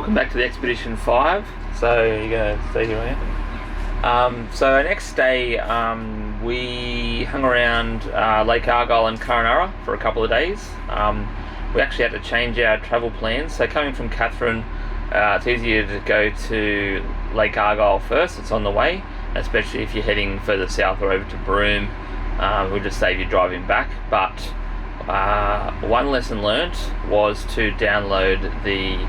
Welcome back to the Expedition 5. So you're going to stay here, are you? So our next day, we hung around Lake Argyle and Kununurra for a couple of days. We actually had to change our travel plans. So coming from Katherine, it's easier to go to Lake Argyle first. It's on the way, especially if you're heading further south or over to Broome. We'll just save you driving back. But one lesson learnt was to download the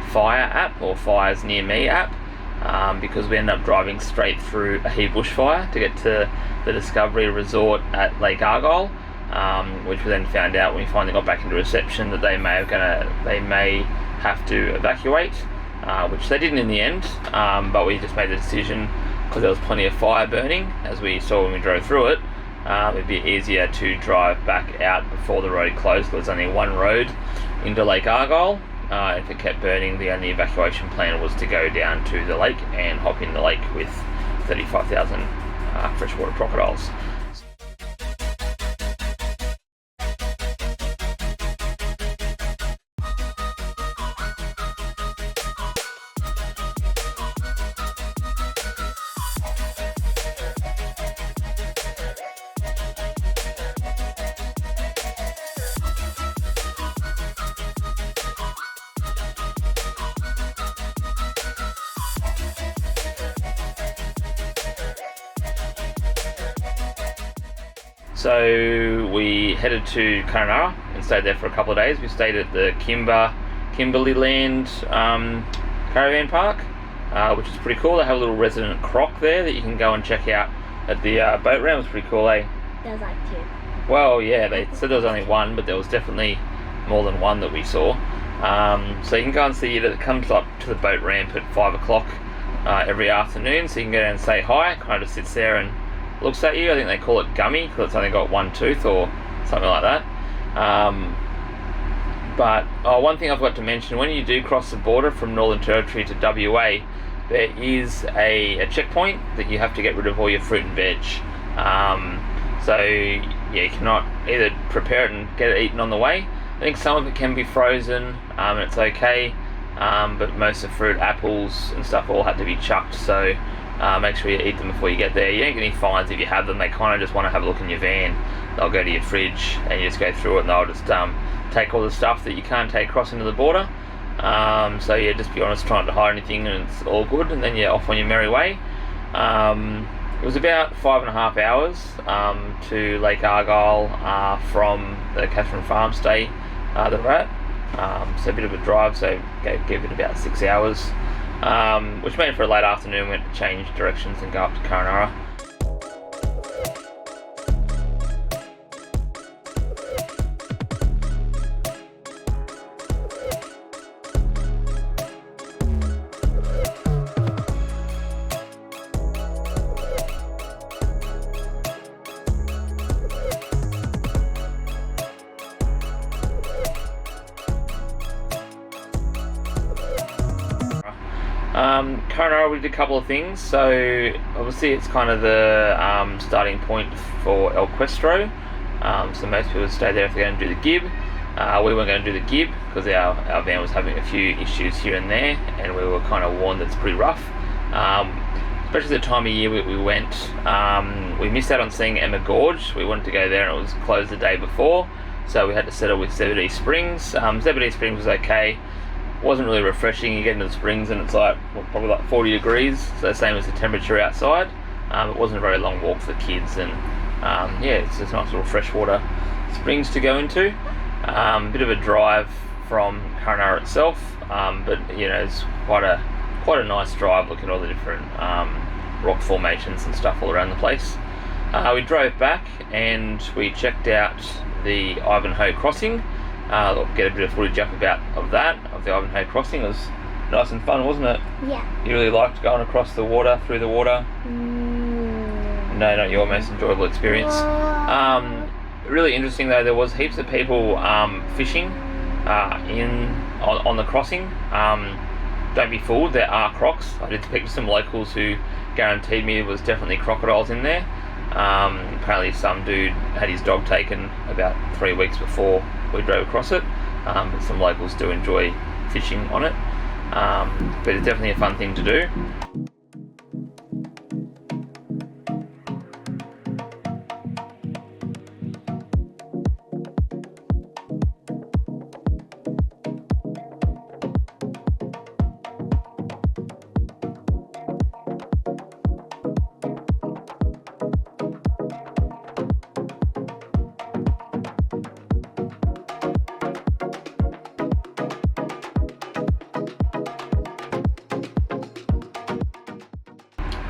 Fire app, or Fire's Near Me app, because we ended up driving straight through a heap bushfire to get to the Discovery Resort at Lake Argyle, which we then found out when we finally got back into reception that they may have to evacuate, which they didn't in the end, but we just made the decision because there was plenty of fire burning, as we saw when we drove through it. It'd be easier to drive back out before the road closed. There was only one road into Lake Argyle. If it kept burning, the only evacuation plan was to go down to the lake and hop in the lake with 35,000 freshwater crocodiles. So we headed to Kununurra and stayed there for a couple of days. We stayed at the Kimberley Land caravan park, which is pretty cool. They have a little resident croc there that you can go and check out at the boat ramp. It's pretty cool, eh? There's like two. Well, yeah, they said there was only one, but there was definitely more than one that we saw. So you can go and see it. It comes up to the boat ramp at 5 o'clock every afternoon, so you can go down and say hi. Kind of just sits there and looks at you. I think they call it gummy because it's only got one tooth or something like that. But one thing I forgot to mention, when you do cross the border from Northern Territory to WA, there is a checkpoint that you have to get rid of all your fruit and veg. So yeah, you cannot either prepare it and get it eaten on the way. I think some of it can be frozen and it's okay, but most of the fruit, apples and stuff all had to be chucked, so make sure you eat them before you get there. You don't get any fines if you have them. They kind of just want to have a look in your van. They'll go to your fridge and you just go through it and they'll just take all the stuff that you can't take across into the border. So yeah, just be honest, try not to hide anything and it's all good, and then you're off on your merry way. It was about 5.5 hours to Lake Argyle from the Katherine farm stay that we're at. So a bit of a drive, so gave it about 6 hours. Which made it for a late afternoon. We had to change directions and go up to Kununurra. Kununurra, we did a couple of things. So obviously it's kind of the starting point for El Questro. So most people stay there if they're going to do the Gib. We weren't going to do the Gib because our van was having a few issues here and there, and we were kind of warned that it's pretty rough. Especially the time of year we went. We missed out on seeing Emma Gorge. We wanted to go there and it was closed the day before, so we had to settle with Zebedee Springs. Zebedee Springs was okay. Wasn't really refreshing. You get into the springs and it's like probably like 40 degrees, so same as the temperature outside. It wasn't a very long walk for the kids, and yeah, it's just nice little freshwater springs to go into. Bit of a drive from Kununurra itself, but you know, it's quite a nice drive, looking at all the different rock formations and stuff all around the place. We drove back and we checked out the Ivanhoe crossing. I'll get a bit of footage up of the Ivanhoe crossing. It was nice and fun, wasn't it? Yeah. You really liked going across the water, through the water? No, not your most enjoyable experience. Really interesting though, there was heaps of people fishing on the crossing. Don't be fooled, there are crocs. I did speak to some locals who guaranteed me there was definitely crocodiles in there. Apparently some dude had his dog taken about 3 weeks before we drove across it, but some locals do enjoy fishing on it. but it's definitely a fun thing to do.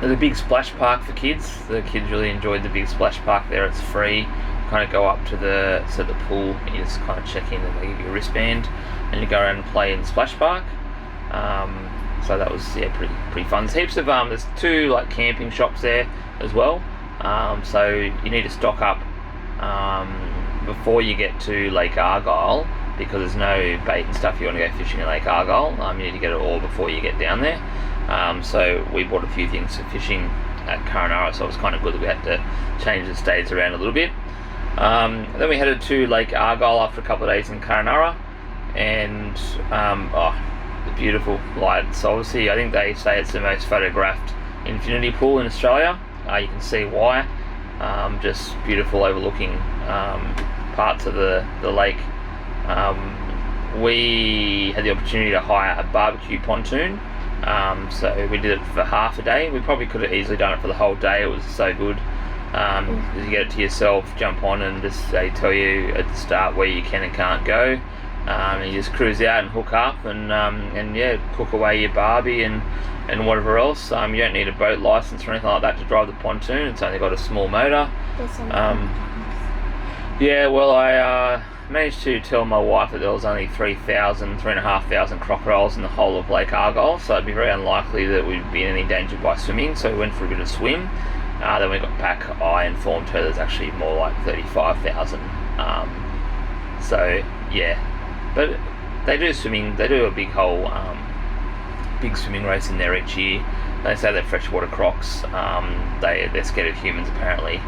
There's a big splash park for kids. The kids really enjoyed the big splash park there. It's free. Kind of go up to the pool, and you just kind of check in, and they give you a wristband, and you go around and play in the splash park. So that was pretty fun. There's heaps of there's 2 like camping shops there as well. So you need to stock up before you get to Lake Argyle, because there's no bait and stuff. You want to go fishing in Lake Argyle, you need to get it all before you get down there. So we bought a few things for fishing at Kununurra, so it was kind of good that we had to change the stays around a little bit. Then we headed to Lake Argyle after a couple of days in Kununurra, and the beautiful light. So obviously I think they say it's the most photographed infinity pool in Australia. You can see why. Just beautiful, overlooking parts of the lake. We had the opportunity to hire a barbecue pontoon. So we did it for half a day. We probably could have easily done it for the whole day. It was so good. You get it to yourself, jump on, and just they tell you at the start where you can and can't go. And you just cruise out and hook up and cook away your barbie and whatever else. You don't need a boat license or anything like that to drive the pontoon. It's only got a small motor. I managed to tell my wife that there was only 3,500 crocodiles in the whole of Lake Argyle, so it'd be very unlikely that we'd be in any danger by swimming, so we went for a bit of swim. Then we got back, I informed her there's actually more like 35,000. But they do swimming, they do a big big swimming race in there each year. They say they're freshwater crocs. They're scared of humans apparently.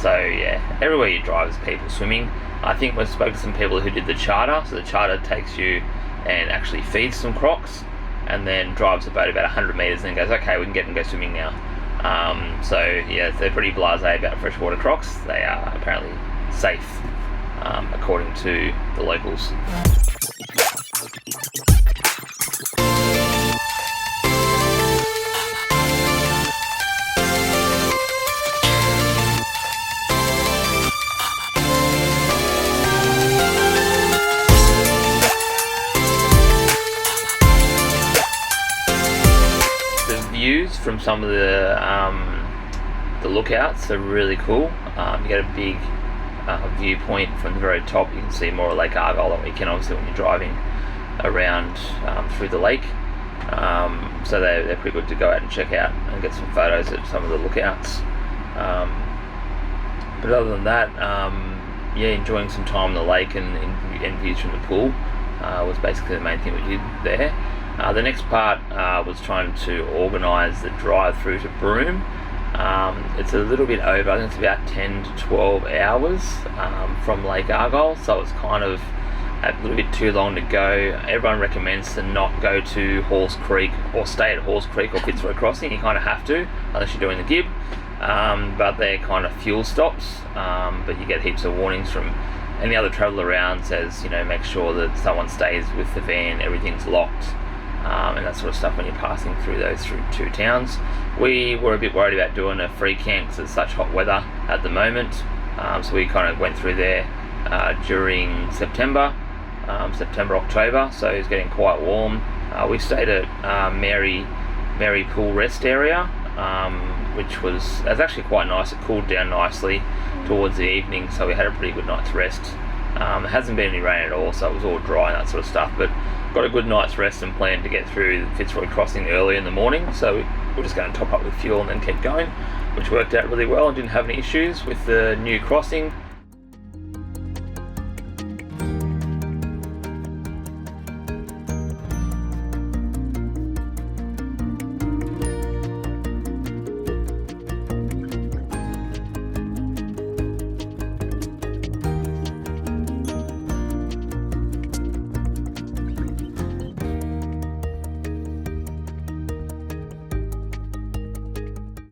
So yeah, everywhere you drive there's people swimming. I think we spoke to some people who did the charter. So the charter takes you and actually feeds some crocs, and then drives about 100 metres, and then goes, okay, we can get and go swimming now. They're pretty blasé about freshwater crocs. They are apparently safe, according to the locals. From some of the lookouts are really cool. You get a big viewpoint from the very top. You can see more of Lake Argyle than we can obviously when you're driving around through the lake. So they're pretty good to go out and check out and get some photos at some of the lookouts. But other than that, enjoying some time in the lake and views from the pool was basically the main thing we did there. The next part was trying to organise the drive through to Broome. It's a little bit over, I think it's about 10 to 12 hours from Lake Argyle, so it's kind of a little bit too long to go. Everyone recommends to not go to Halls Creek or stay at Halls Creek or Fitzroy Crossing. You kind of have to, unless you're doing the Gib. But they're kind of fuel stops, but you get heaps of warnings from any other travel around. Says, make sure that someone stays with the van, everything's locked. And that sort of stuff when you're passing through those 2 towns. We were a bit worried about doing a free camp because it's such hot weather at the moment, so we kind of went through there during September, October, so it was getting quite warm. We stayed at Mary Pool Rest area, which was actually quite nice. It cooled down nicely towards the evening, so we had a pretty good night's rest. It hasn't been any rain at all, so it was all dry and that sort of stuff, but got a good night's rest and planned to get through the Fitzroy Crossing early in the morning, so we're just going to top up with fuel and then keep going, which worked out really well and didn't have any issues with the new crossing.